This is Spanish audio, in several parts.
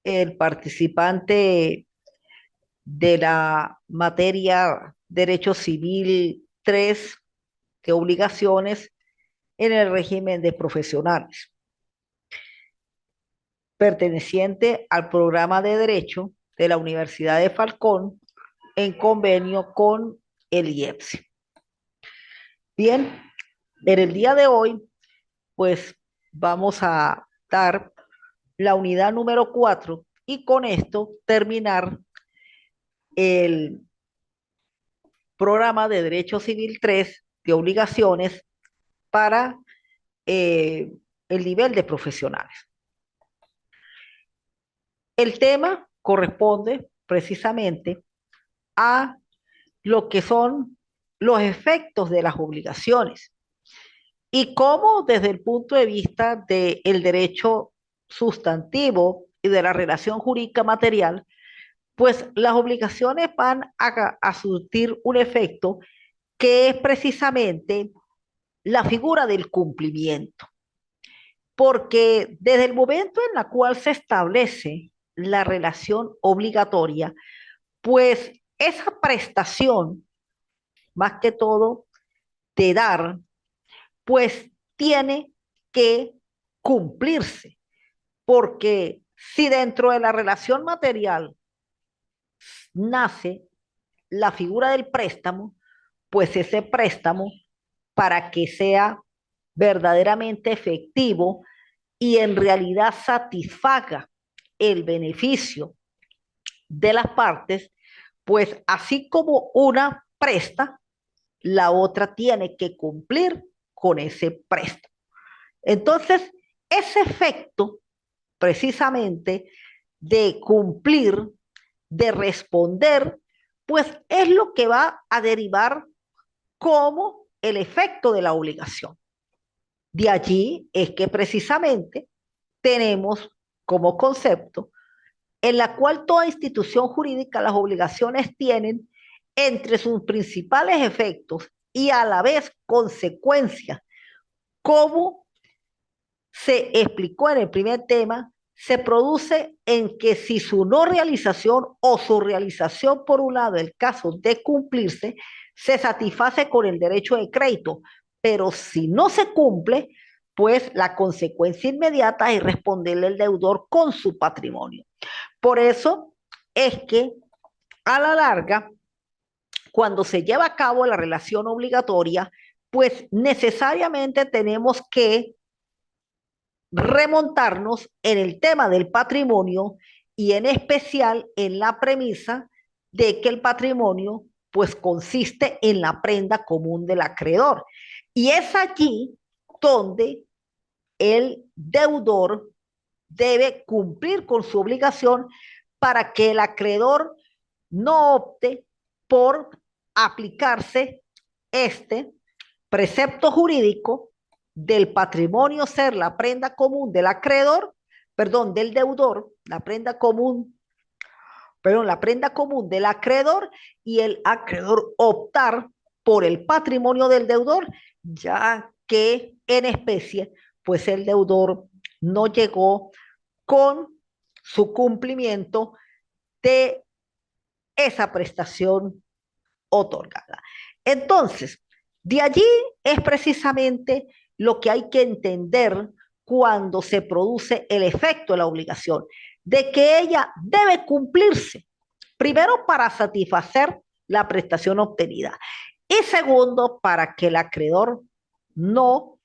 el participante de la materia Derecho Civil 3 de obligaciones en el régimen de profesionales, perteneciente al programa de Derecho de la Universidad de Falcón en convenio con el IEPSI. Bien, en el día de hoy, pues vamos a dar la unidad número 4 y con esto terminar el programa de Derecho Civil 3 de obligaciones para eh, el nivel de profesionales. El tema corresponde precisamente a lo que son los efectos de las obligaciones y cómo desde el punto de vista del derecho sustantivo y de la relación jurídica material, pues las obligaciones van a surtir un efecto que es precisamente la figura del cumplimiento. Porque desde el momento en la cual se establece la relación obligatoria, pues esa prestación, más que todo de dar, pues tiene que cumplirse, porque si dentro de la relación material nace la figura del préstamo, pues ese préstamo, para que sea verdaderamente efectivo y en realidad satisfaga el beneficio de las partes, pues así como una presta, la otra tiene que cumplir con ese préstamo. Entonces, ese efecto precisamente de cumplir, de responder, pues es lo que va a derivar como el efecto de la obligación. De allí es que precisamente tenemos como concepto en la cual toda institución jurídica las obligaciones tienen entre sus principales efectos y a la vez consecuencias, como se explicó en el primer tema, se produce en que si su no realización o su realización por un lado, el caso de cumplirse, se satisface con el derecho de crédito, pero si no se cumple, pues la consecuencia inmediata es responderle al deudor con su patrimonio. Por eso es que a la larga, cuando se lleva a cabo la relación obligatoria, pues necesariamente tenemos que remontarnos en el tema del patrimonio y en especial en la premisa de que el patrimonio pues consiste en la prenda común del acreedor. Y es allí donde el deudor debe cumplir con su obligación para que el acreedor no opte por aplicarse este precepto jurídico del patrimonio ser la prenda común del acreedor, perdón, del deudor, la prenda común, perdón, la prenda común del acreedor y el acreedor optar por el patrimonio del deudor, ya que en especie, pues el deudor no llegó con su cumplimiento de esa prestación otorgada. Entonces, de allí es precisamente lo que hay que entender cuando se produce el efecto de la obligación, de que ella debe cumplirse, primero para satisfacer la prestación obtenida y segundo para que el acreedor no,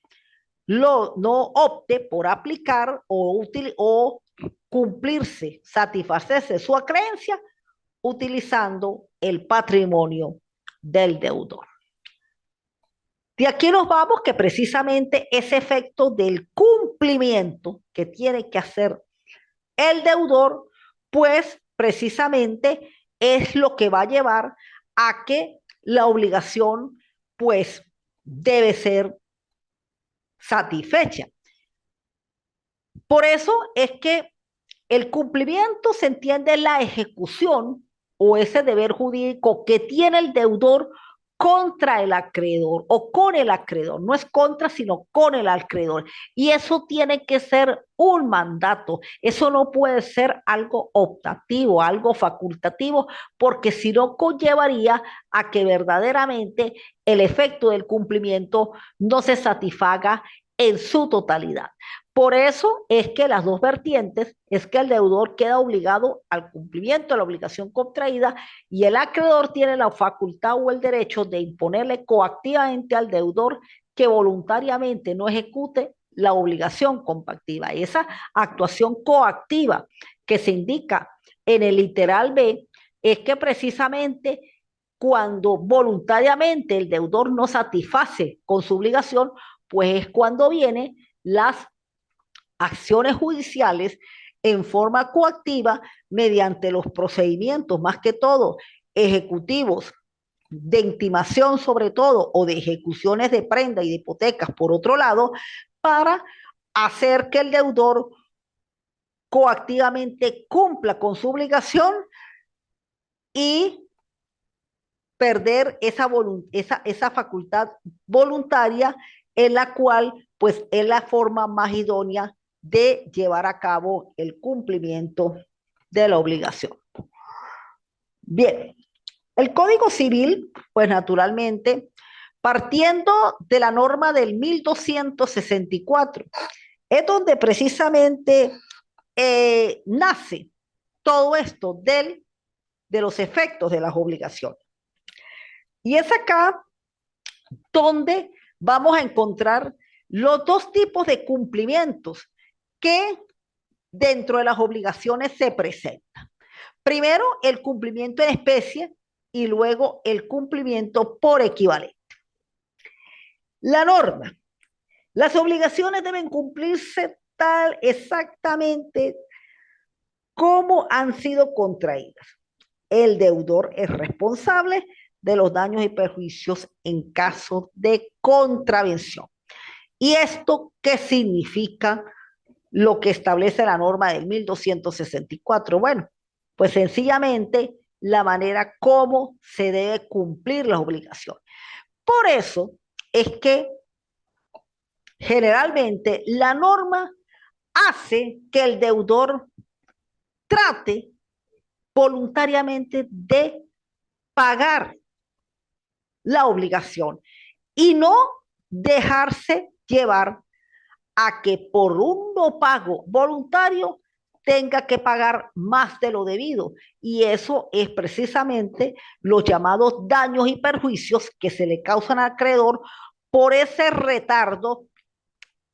no opte por aplicar o cumplirse, satisfacerse su acreencia utilizando el patrimonio del deudor. De aquí nos vamos que precisamente ese efecto del cumplimiento que tiene que hacer el deudor, pues precisamente es lo que va a llevar a que la obligación pues debe ser satisfecha. Por eso es que el cumplimiento se entiende la ejecución o ese deber jurídico que tiene el deudor contra el acreedor o con el acreedor, no es contra, sino con el acreedor. Y eso tiene que ser un mandato, eso no puede ser algo optativo, algo facultativo, porque si no conllevaría a que verdaderamente el efecto del cumplimiento no se satisfaga en su totalidad. Por eso es que las dos vertientes es que el deudor queda obligado al cumplimiento de la obligación contraída y el acreedor tiene la facultad o el derecho de imponerle coactivamente al deudor que voluntariamente no ejecute la obligación compactiva. Esa actuación coactiva que se indica en el literal B es que precisamente cuando voluntariamente el deudor no satisface con su obligación, pues es cuando vienen las acciones judiciales en forma coactiva mediante los procedimientos, más que todo ejecutivos, de intimación sobre todo, o de ejecuciones de prenda y de hipotecas por otro lado, para hacer que el deudor coactivamente cumpla con su obligación y perder esa facultad voluntaria en la cual pues es la forma más idónea de llevar a cabo el cumplimiento de la obligación. Bien, el Código Civil, pues naturalmente, partiendo de la norma del 1264, es donde precisamente nace todo esto de los efectos de las obligaciones. Y es acá donde vamos a encontrar los dos tipos de cumplimientos que dentro de las obligaciones se presentan. Primero, el cumplimiento en especie y luego el cumplimiento por equivalente. La norma. Las obligaciones deben cumplirse tal exactamente como han sido contraídas. El deudor es responsable de los daños y perjuicios en caso de contravención. ¿Y esto qué significa lo que establece la norma del 1264? Bueno, pues sencillamente la manera como se debe cumplir las obligaciones. Por eso es que generalmente la norma hace que el deudor trate voluntariamente de pagar la obligación y no dejarse llevar a que por un no pago voluntario tenga que pagar más de lo debido. Y eso es precisamente los llamados daños y perjuicios que se le causan al acreedor por ese retardo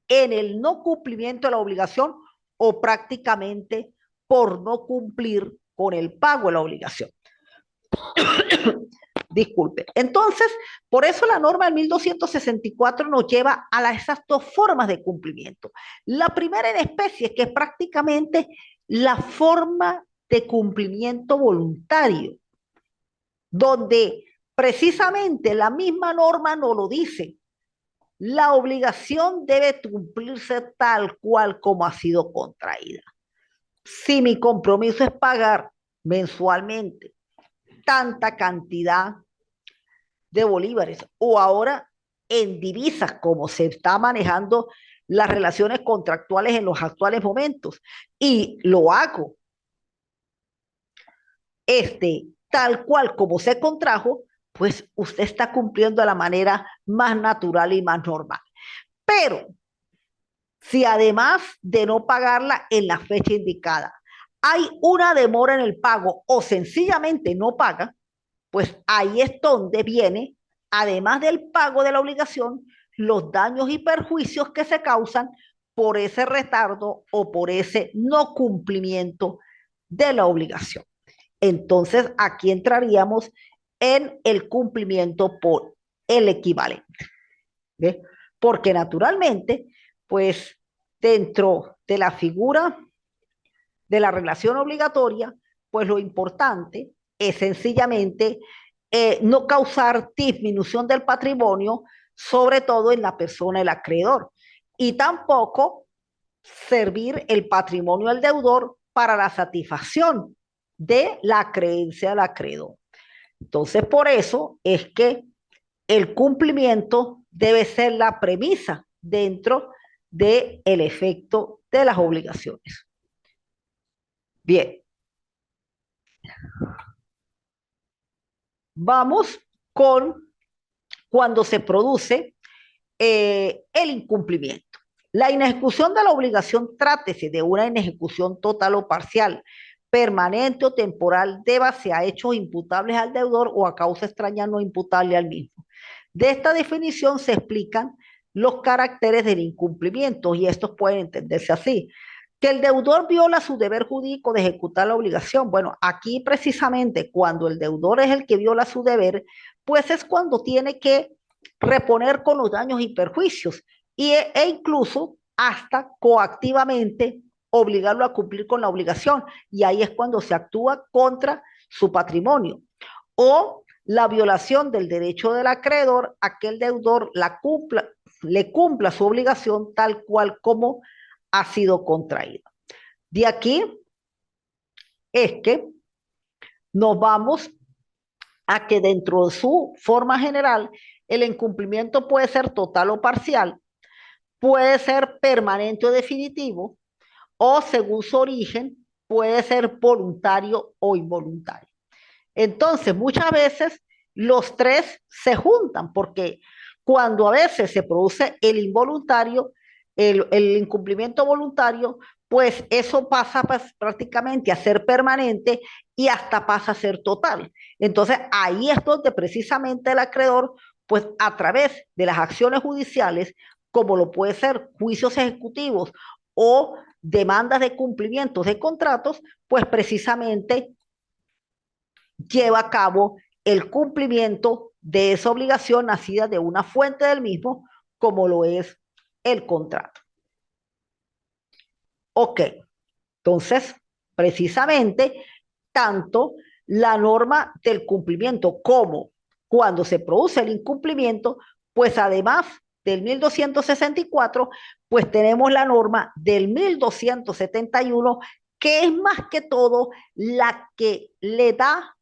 en el no cumplimiento de la obligación o prácticamente por no cumplir con el pago de la obligación. Disculpe. Entonces, por eso la norma del 1264 nos lleva a esas dos formas de cumplimiento. La primera en especie, que es prácticamente la forma de cumplimiento voluntario, donde precisamente la misma norma nos lo dice. La obligación debe cumplirse tal cual como ha sido contraída. Si mi compromiso es pagar mensualmente tanta cantidad de bolívares o ahora en divisas como se está manejando las relaciones contractuales en los actuales momentos y lo hago tal cual como se contrajo, pues usted está cumpliendo de la manera más natural y más normal. Pero si además de no pagarla en la fecha indicada, hay una demora en el pago o sencillamente no paga, pues ahí es donde viene, además del pago de la obligación, los daños y perjuicios que se causan por ese retardo o por ese no cumplimiento de la obligación. Entonces, aquí entraríamos en el cumplimiento por el equivalente. ¿Ve? Porque naturalmente, pues dentro de la figura de la relación obligatoria, pues lo importante es sencillamente no causar disminución del patrimonio, sobre todo en la persona del acreedor, y tampoco servir el patrimonio del deudor para la satisfacción de la creencia del acreedor. Entonces, por eso es que el cumplimiento debe ser la premisa dentro del efecto de las obligaciones. Bien, vamos con cuando se produce el incumplimiento. La inejecución de la obligación, trátese de una inejecución total o parcial, permanente o temporal, débase a hechos imputables al deudor o a causa extraña no imputable al mismo. De esta definición se explican los caracteres del incumplimiento y estos pueden entenderse así. Que el deudor viola su deber jurídico de ejecutar la obligación. Bueno, aquí precisamente cuando el deudor es el que viola su deber, pues es cuando tiene que reponer con los daños y perjuicios e incluso hasta coactivamente obligarlo a cumplir con la obligación. Y ahí es cuando se actúa contra su patrimonio. O la violación del derecho del acreedor a que el deudor le cumpla su obligación tal cual como ha sido contraída. De aquí es que nos vamos a que dentro de su forma general, el incumplimiento puede ser total o parcial, puede ser permanente o definitivo, o según su origen, puede ser voluntario o involuntario. Entonces, muchas veces los tres se juntan porque cuando a veces se produce el involuntario, el incumplimiento voluntario, pues eso pasa prácticamente a ser permanente y hasta pasa a ser total. Entonces, ahí es donde precisamente el acreedor, pues a través de las acciones judiciales, como lo puede ser juicios ejecutivos o demandas de cumplimientos de contratos, pues precisamente lleva a cabo el cumplimiento de esa obligación nacida de una fuente del mismo, como lo es el contrato. Ok, entonces, precisamente, tanto la norma del cumplimiento como cuando se produce el incumplimiento, pues además del 1264, pues tenemos la norma del 1271, que es más que todo la que le da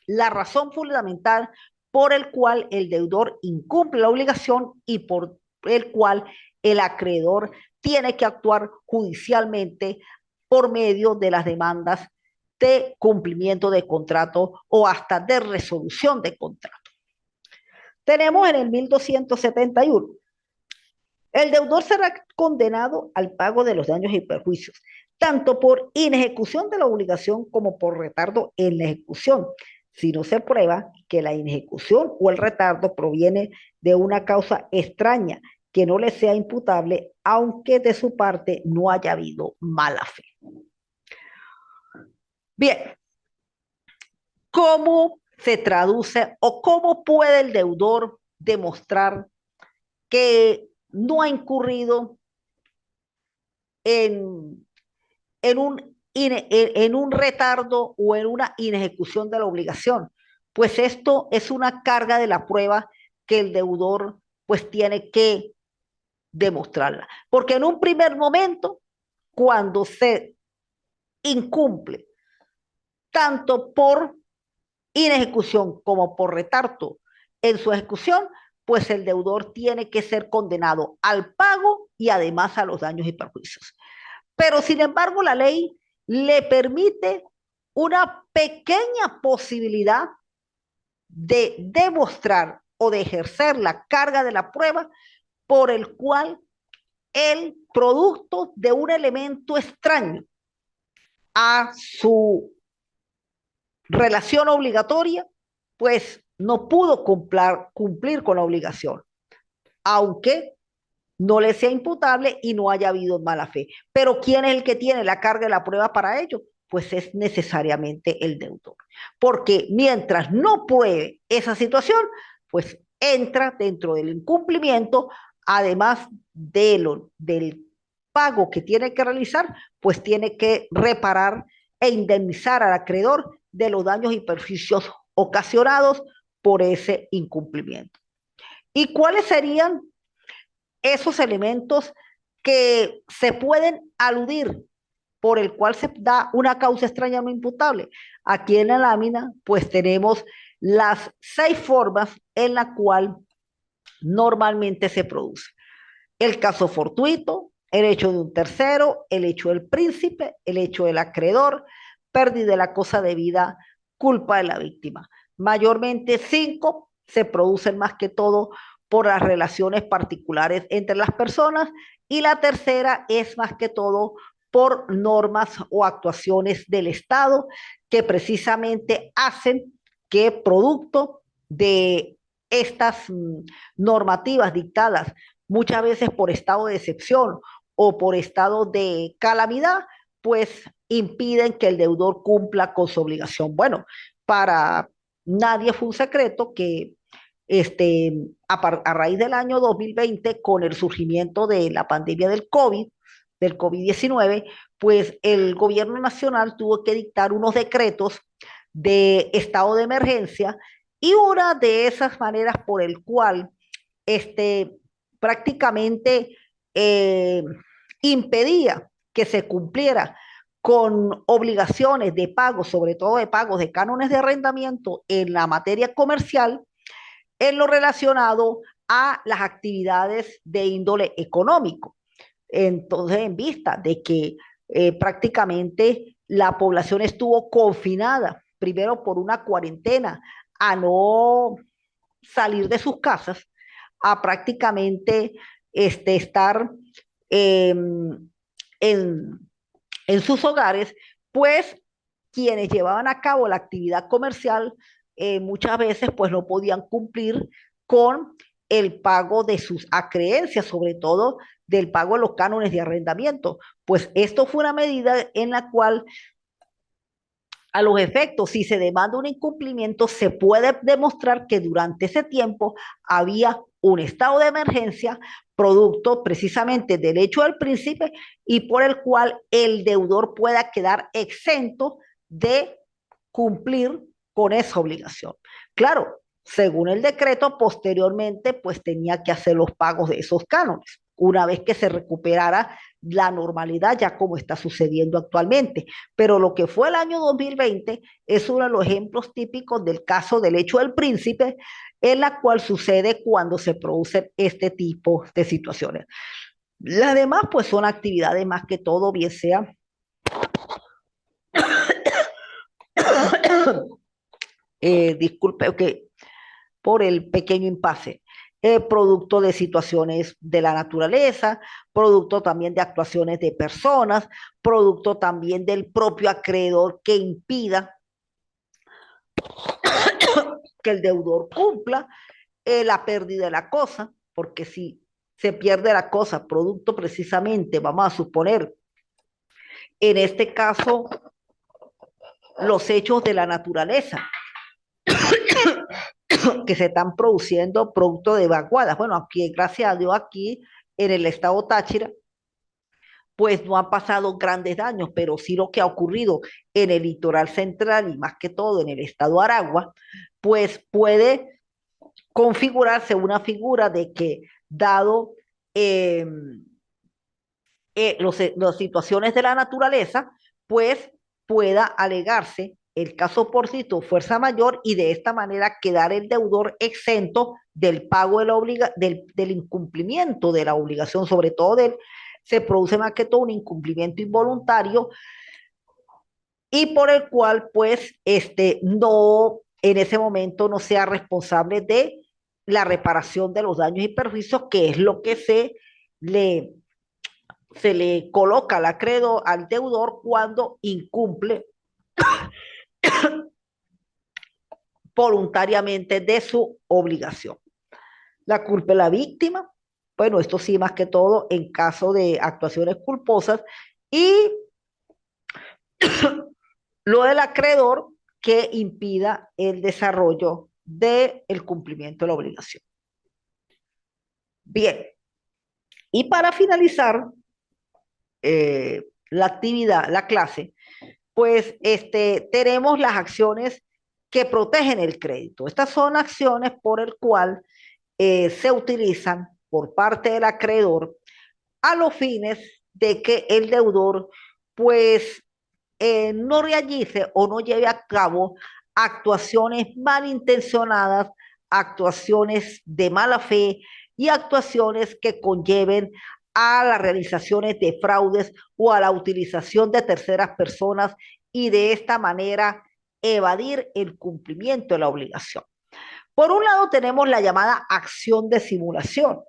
la razón fundamental por el cual el deudor incumple la obligación y por el cual el acreedor tiene que actuar judicialmente por medio de las demandas de cumplimiento de contrato o hasta de resolución de contrato. Tenemos en el 1271, el deudor será condenado al pago de los daños y perjuicios, tanto por inejecución de la obligación como por retardo en la ejecución, si no se prueba que la inejecución o el retardo proviene de una causa extraña que no le sea imputable, aunque de su parte no haya habido mala fe. Bien, ¿cómo se traduce o cómo puede el deudor demostrar que no ha incurrido en, en un retardo o en una inejecución de la obligación? Pues esto es una carga de la prueba que el deudor pues tiene que demostrarla. Porque en un primer momento, cuando se incumple, tanto por inejecución como por retardo en su ejecución, pues el deudor tiene que ser condenado al pago y además a los daños y perjuicios. Pero sin embargo, la ley le permite una pequeña posibilidad de demostrar o de ejercer la carga de la prueba por el cual el producto de un elemento extraño a su relación obligatoria, pues no pudo cumplir con la obligación, aunque no le sea imputable y no haya habido mala fe. Pero ¿quién es el que tiene la carga de la prueba para ello? Pues es necesariamente el deudor. Porque mientras no pruebe esa situación, pues entra dentro del incumplimiento, además del pago que tiene que realizar, pues tiene que reparar e indemnizar al acreedor de los daños y perjuicios ocasionados por ese incumplimiento. ¿Y cuáles serían esos elementos que se pueden aludir por el cual se da una causa extraña no imputable? Aquí en la lámina, pues tenemos las 6 formas en la cual normalmente se produce. El caso fortuito, el hecho de un tercero, el hecho del príncipe, el hecho del acreedor, pérdida de la cosa debida, culpa de la víctima. Mayormente 5 se producen más que todo por las relaciones particulares entre las personas y la tercera es más que todo por normas o actuaciones del Estado que precisamente hacen que producto de estas normativas dictadas muchas veces por estado de excepción o por estado de calamidad, pues impiden que el deudor cumpla con su obligación. Bueno, para nadie fue un secreto que este, a raíz del año 2020, con el surgimiento de la pandemia del COVID-19, pues el gobierno nacional tuvo que dictar unos decretos de estado de emergencia y una de esas maneras por el cual este, prácticamente eh, impedía que se cumpliera con obligaciones de pago, sobre todo de pagos de cánones de arrendamiento en la materia comercial, en lo relacionado a las actividades de índole económico. Entonces, en vista de que prácticamente la población estuvo confinada, primero por una cuarentena, a no salir de sus casas, a prácticamente estar eh, en, en sus hogares, pues quienes llevaban a cabo la actividad comercial muchas veces pues no podían cumplir con el pago de sus acreencias, sobre todo del pago de los cánones de arrendamiento. Pues esto fue una medida en la cual a los efectos, si se demanda un incumplimiento, se puede demostrar que durante ese tiempo había un estado de emergencia producto precisamente del hecho del príncipe y por el cual el deudor pueda quedar exento de cumplir con esa obligación. Claro, según el decreto, posteriormente, pues tenía que hacer los pagos de esos cánones, una vez que se recuperara la normalidad, ya como está sucediendo actualmente. Pero lo que fue el año 2020 es uno de los ejemplos típicos del caso del hecho del príncipe, en la cual sucede cuando se producen este tipo de situaciones. Las demás, pues son actividades más que todo, bien sea disculpe, okay, por el pequeño impasse, producto de situaciones de la naturaleza, producto también de actuaciones de personas, producto también del propio acreedor que impida que el deudor cumpla, la pérdida de la cosa, porque si se pierde la cosa, producto precisamente, vamos a suponer, en este caso, los hechos de la naturaleza que se están produciendo producto de vaguadas. Bueno, aquí, gracias a Dios, aquí en el estado Táchira, pues no han pasado grandes daños, pero sí lo que ha ocurrido en el litoral central y más que todo en el estado Aragua, pues puede configurarse una figura de que dado eh, las situaciones de la naturaleza, pues pueda alegarse el caso por sí, fuerza mayor y de esta manera quedar el deudor exento del pago de del incumplimiento de la obligación, sobre todo se produce más que todo un incumplimiento involuntario y por el cual pues no en ese momento no sea responsable de la reparación de los daños y perjuicios, que es lo que le, se le coloca al deudor cuando incumple voluntariamente de su obligación. La culpa de la víctima, bueno, esto sí más que todo en caso de actuaciones culposas y lo del acreedor que impida el desarrollo del cumplimiento de la obligación. Bien, y para finalizar la actividad, la clase, pues tenemos las acciones que protegen el crédito. Estas son acciones por el cual se utilizan por parte del acreedor a los fines de que el deudor pues no realice o no lleve a cabo actuaciones malintencionadas, actuaciones de mala fe y actuaciones que conlleven a las realizaciones de fraudes o a la utilización de terceras personas y de esta manera evadir el cumplimiento de la obligación. Por un lado tenemos la llamada acción de simulación.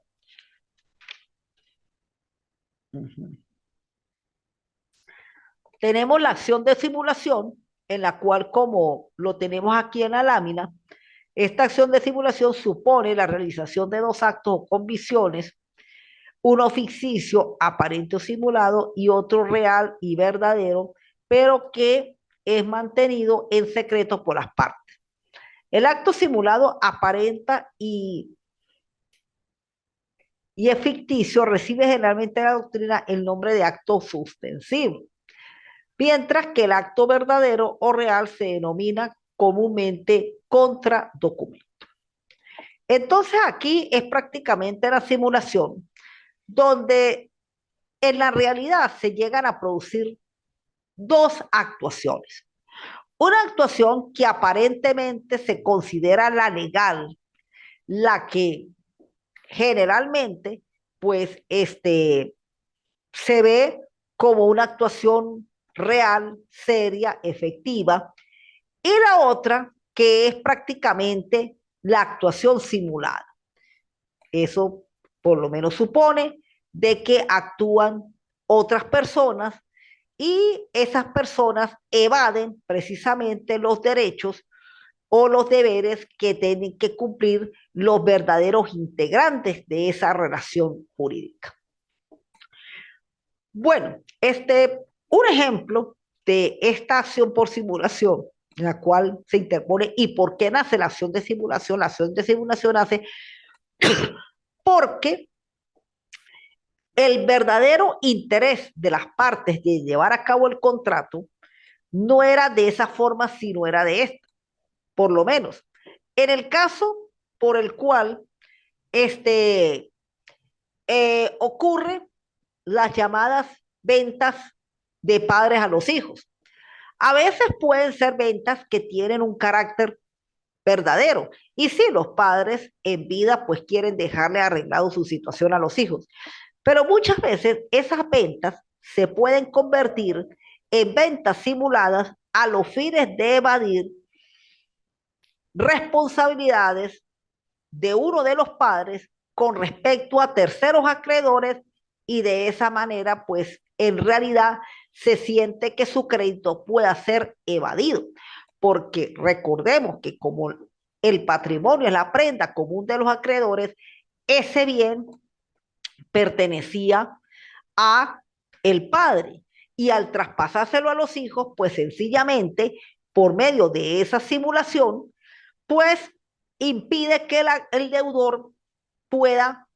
Tenemos la acción de simulación en la cual, como lo tenemos aquí en la lámina, esta acción de simulación supone la realización de dos actos o convicciones, uno ficticio, aparente o simulado, y otro real y verdadero, pero que es mantenido en secreto por las partes. El acto simulado aparenta y es ficticio, recibe generalmente en la doctrina el nombre de acto suspensivo, mientras que el acto verdadero o real se denomina comúnmente contradocumento. Entonces aquí es prácticamente la simulación donde en la realidad se llegan a producir dos actuaciones. Una actuación que aparentemente se considera la legal, la que generalmente pues se ve como una actuación real, seria, efectiva, y la otra que es prácticamente la actuación simulada. Eso por lo menos supone de que actúan otras personas y esas personas evaden precisamente los derechos o los deberes que tienen que cumplir los verdaderos integrantes de esa relación jurídica. Bueno, un ejemplo de esta acción por simulación, en la cual se interpone y por qué nace la acción de simulación. La acción de simulación nace porque el verdadero interés de las partes de llevar a cabo el contrato no era de esa forma, sino era de esta, por lo menos. En el caso por el cual ocurre las llamadas ventas de padres a los hijos. A veces pueden ser ventas que tienen un carácter verdadero. Y si los padres en vida pues quieren dejarle arreglado su situación a los hijos. Pero muchas veces esas ventas se pueden convertir en ventas simuladas a los fines de evadir responsabilidades de uno de los padres con respecto a terceros acreedores y de esa manera, pues en realidad se siente que su crédito pueda ser evadido, porque recordemos que como el patrimonio es la prenda común de los acreedores, ese bien pertenecía a el padre y al traspasárselo a los hijos, pues sencillamente por medio de esa simulación, pues impide que el deudor pueda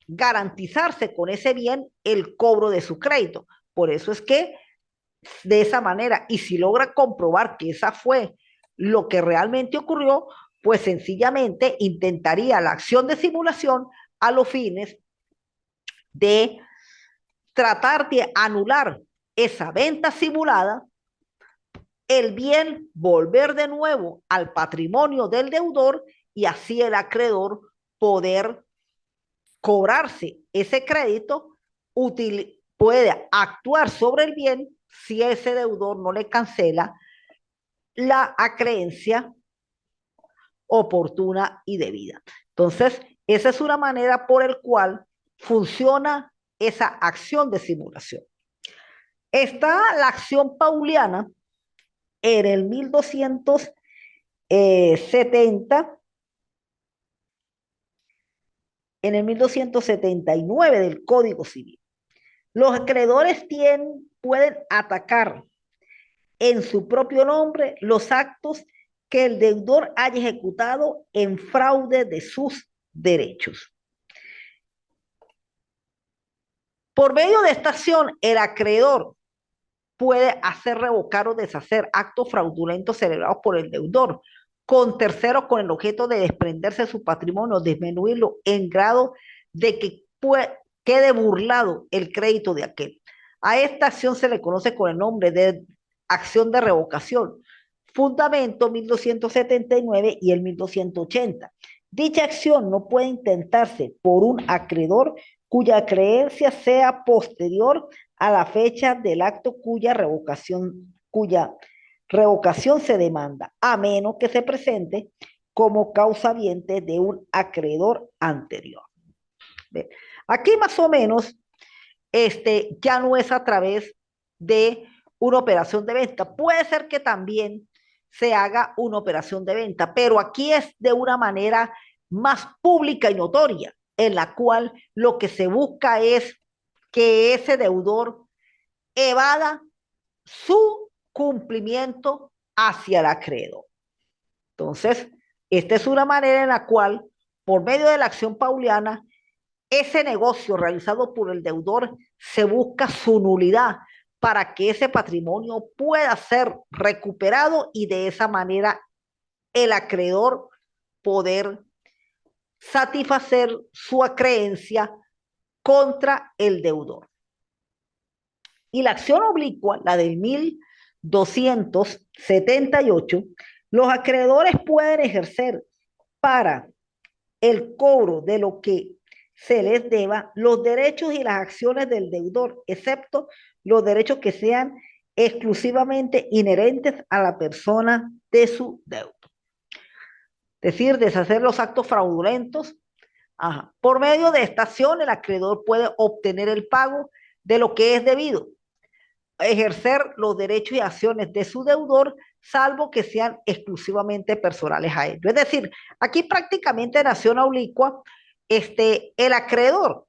garantizarse con ese bien el cobro de su crédito. Por eso es que de esa manera, y si logra comprobar que esa fue lo que realmente ocurrió, pues sencillamente intentaría la acción de simulación a los fines de tratar de anular esa venta simulada, el bien volver de nuevo al patrimonio del deudor y así el acreedor poder cobrarse ese crédito, puede actuar sobre el bien si ese deudor no le cancela la acreencia oportuna y debida. Entonces, esa es una manera por el cual funciona esa acción de simulación. Está la acción pauliana en el 1270, en el 1279 del Código Civil. Los acreedores pueden atacar en su propio nombre los actos que el deudor haya ejecutado en fraude de sus derechos. Por medio de esta acción, el acreedor puede hacer revocar o deshacer actos fraudulentos celebrados por el deudor con terceros con el objeto de desprenderse de su patrimonio, disminuirlo en grado de que quede burlado el crédito de aquel. A esta acción se le conoce con el nombre de acción de revocación. Fundamento 1279 y el 1280. Dicha acción no puede intentarse por un acreedor cuya creencia sea posterior a la fecha del acto cuya revocación se demanda, a menos que se presente como causa viente de un acreedor anterior. ¿Ve? Aquí más o menos ya no es a través de una operación de venta. Puede ser que también se haga una operación de venta, pero aquí es de una manera más pública y notoria, en la cual lo que se busca es que ese deudor evada su cumplimiento hacia el acreedor. Entonces, esta es una manera en la cual, por medio de la acción pauliana, ese negocio realizado por el deudor se busca su nulidad para que ese patrimonio pueda ser recuperado y de esa manera el acreedor poder satisfacer su creencia contra el deudor. Y la acción oblicua, la del 1278, los acreedores pueden ejercer para el cobro de lo que se les deba los derechos y las acciones del deudor, excepto los derechos que sean exclusivamente inherentes a la persona de su deudo. Es decir, deshacer los actos fraudulentos. Ajá. Por medio de esta acción, el acreedor puede obtener el pago de lo que es debido, ejercer los derechos y acciones de su deudor, salvo que sean exclusivamente personales a ellos. Es decir, aquí prácticamente en acción oblicua, el acreedor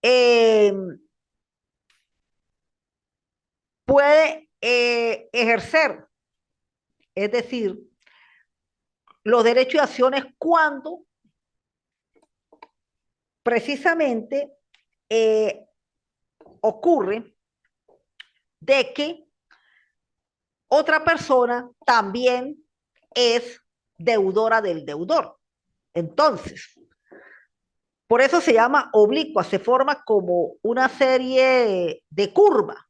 eh, puede ejercer, es decir, los derechos y acciones cuando precisamente ocurre de que otra persona también es deudora del deudor. Entonces, por eso se llama oblicua, se forma como una serie de curva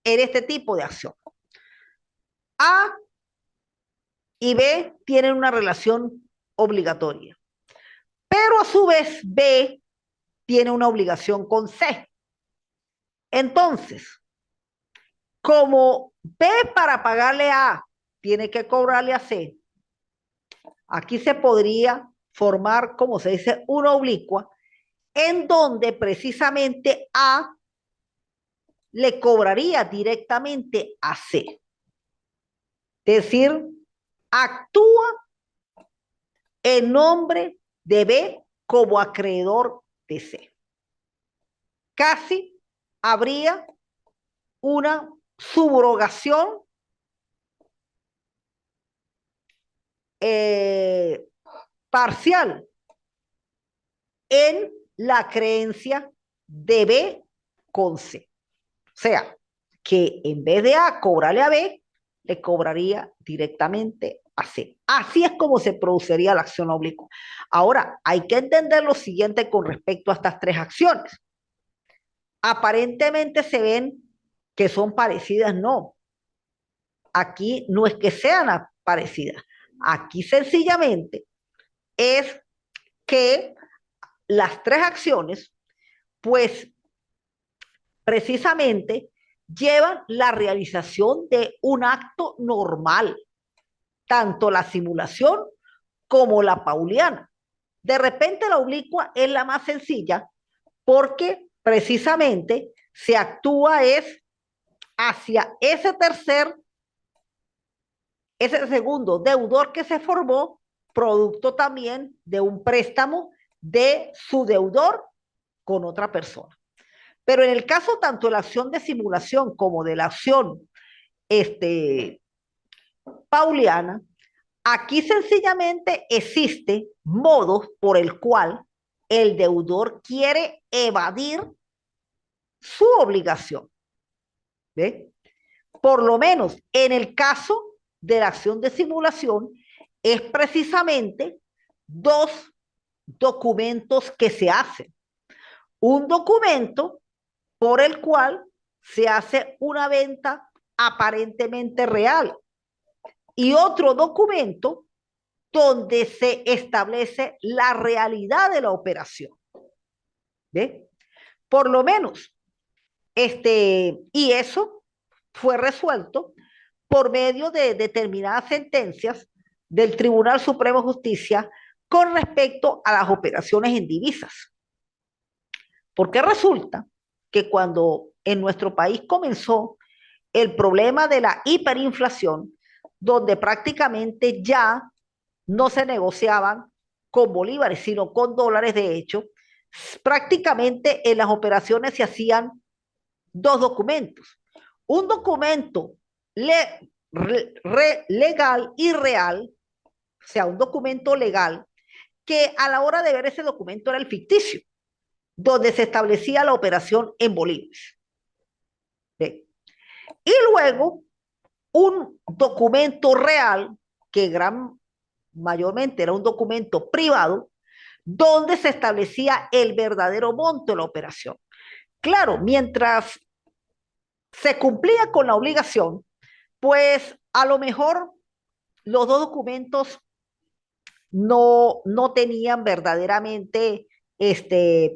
en este tipo de acción. A y B tienen una relación obligatoria, pero a su vez B tiene una obligación con C. Entonces, como B para pagarle a A tiene que cobrarle a C, aquí se podría formar, como se dice, una oblicua, en donde precisamente A le cobraría directamente a C. Es decir, actúa en nombre de B como acreedor de C. Casi habría una subrogación parcial en la creencia de B con C. O sea, que en vez de A cobrarle a B, le cobraría directamente a C. Así es como se produciría la acción oblicua. Ahora, hay que entender lo siguiente con respecto a estas tres acciones. Aparentemente se ven que son parecidas, no. Aquí no es que sean parecidas. Aquí sencillamente es que las tres acciones, pues precisamente llevan la realización de un acto normal, tanto la simulación como la pauliana. De repente la oblicua es la más sencilla porque precisamente se actúa es hacia ese segundo deudor que se formó, producto también de un préstamo de su deudor con otra persona. Pero en el caso tanto de la acción de simulación como de la acción pauliana, aquí sencillamente existe modos por el cual el deudor quiere evadir su obligación. ¿Ve? Por lo menos en el caso de la acción de simulación, es precisamente dos documentos que se hacen. Un documento por el cual se hace una venta aparentemente real y otro documento donde se establece la realidad de la operación. ¿Ve? Por lo menos, y eso fue resuelto por medio de determinadas sentencias del Tribunal Supremo de Justicia con respecto a las operaciones en divisas. Porque resulta que cuando en nuestro país comenzó el problema de la hiperinflación, donde prácticamente ya no se negociaban con bolívares, sino con dólares, de hecho, prácticamente en las operaciones se hacían dos documentos. Un documento legal y real, o sea, un documento legal, que a la hora de ver ese documento era el ficticio, donde se establecía la operación en bolívares. ¿Ve? Y luego un documento real, que mayormente era un documento privado, donde se establecía el verdadero monto de la operación. Claro, mientras se cumplía con la obligación, pues a lo mejor los dos documentos no tenían verdaderamente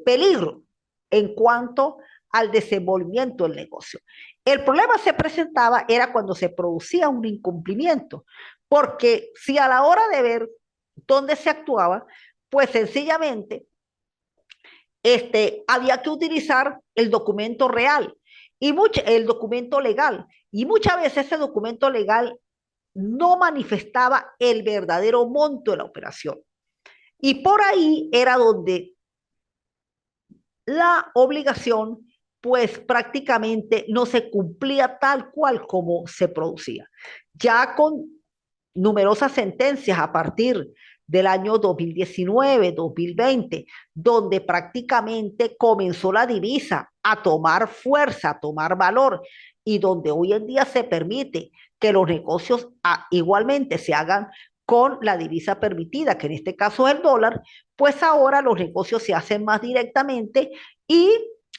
peligro en cuanto al desenvolvimiento del negocio. El problema se presentaba era cuando se producía un incumplimiento, porque si a la hora de ver dónde se actuaba, pues sencillamente había que utilizar el documento real y el documento legal. Y muchas veces ese documento legal no manifestaba el verdadero monto de la operación. Y por ahí era donde la obligación pues prácticamente no se cumplía tal cual como se producía. Ya con numerosas sentencias a partir del año 2019, 2020, donde prácticamente comenzó la divisa a tomar fuerza, a tomar valor, y donde hoy en día se permite que los negocios igualmente se hagan con la divisa permitida, que en este caso es el dólar, pues ahora los negocios se hacen más directamente y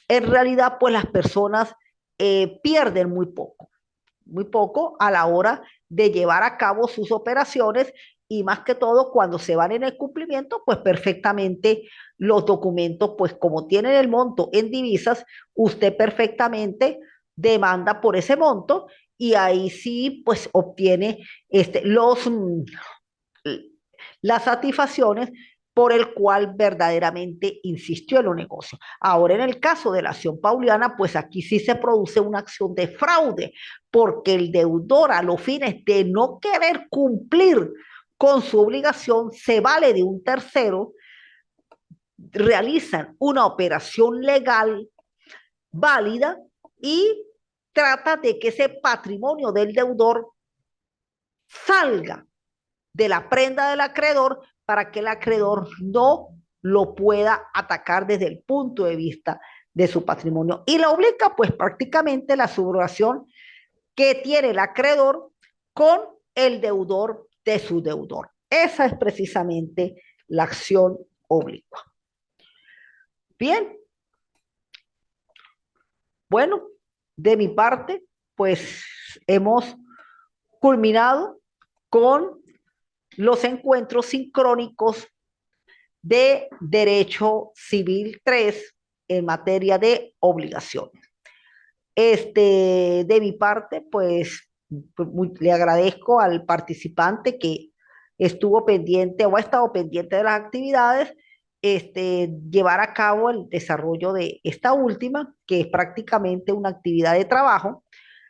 en realidad pues las personas pierden muy poco a la hora de llevar a cabo sus operaciones y más que todo cuando se van en el cumplimiento, pues perfectamente los documentos, pues como tienen el monto en divisas, usted perfectamente demanda por ese monto y ahí sí, pues obtiene las satisfacciones por el cual verdaderamente insistió en los negocios. Ahora, en el caso de la acción pauliana, pues aquí sí se produce una acción de fraude, porque el deudor a los fines de no querer cumplir con su obligación se vale de un tercero, realizan una operación legal válida y trata de que ese patrimonio del deudor salga de la prenda del acreedor para que el acreedor no lo pueda atacar desde el punto de vista de su patrimonio. Y la obliga pues prácticamente la subrogación que tiene el acreedor con el deudor de su deudor. Esa es precisamente la acción oblicua. Bien, bueno, de mi parte, pues hemos culminado con los encuentros sincrónicos de Derecho Civil 3 en materia de obligaciones. De mi parte, pues le agradezco al participante que estuvo pendiente o ha estado pendiente de las actividades, llevar a cabo el desarrollo de esta última, que es prácticamente una actividad de trabajo,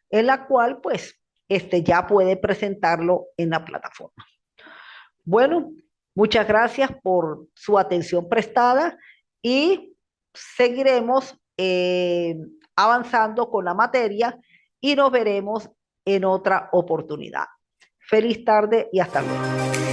en la cual pues ya puede presentarlo en la plataforma. Bueno, muchas gracias por su atención prestada y seguiremos avanzando con la materia y nos veremos en otra oportunidad. Feliz tarde y hasta luego.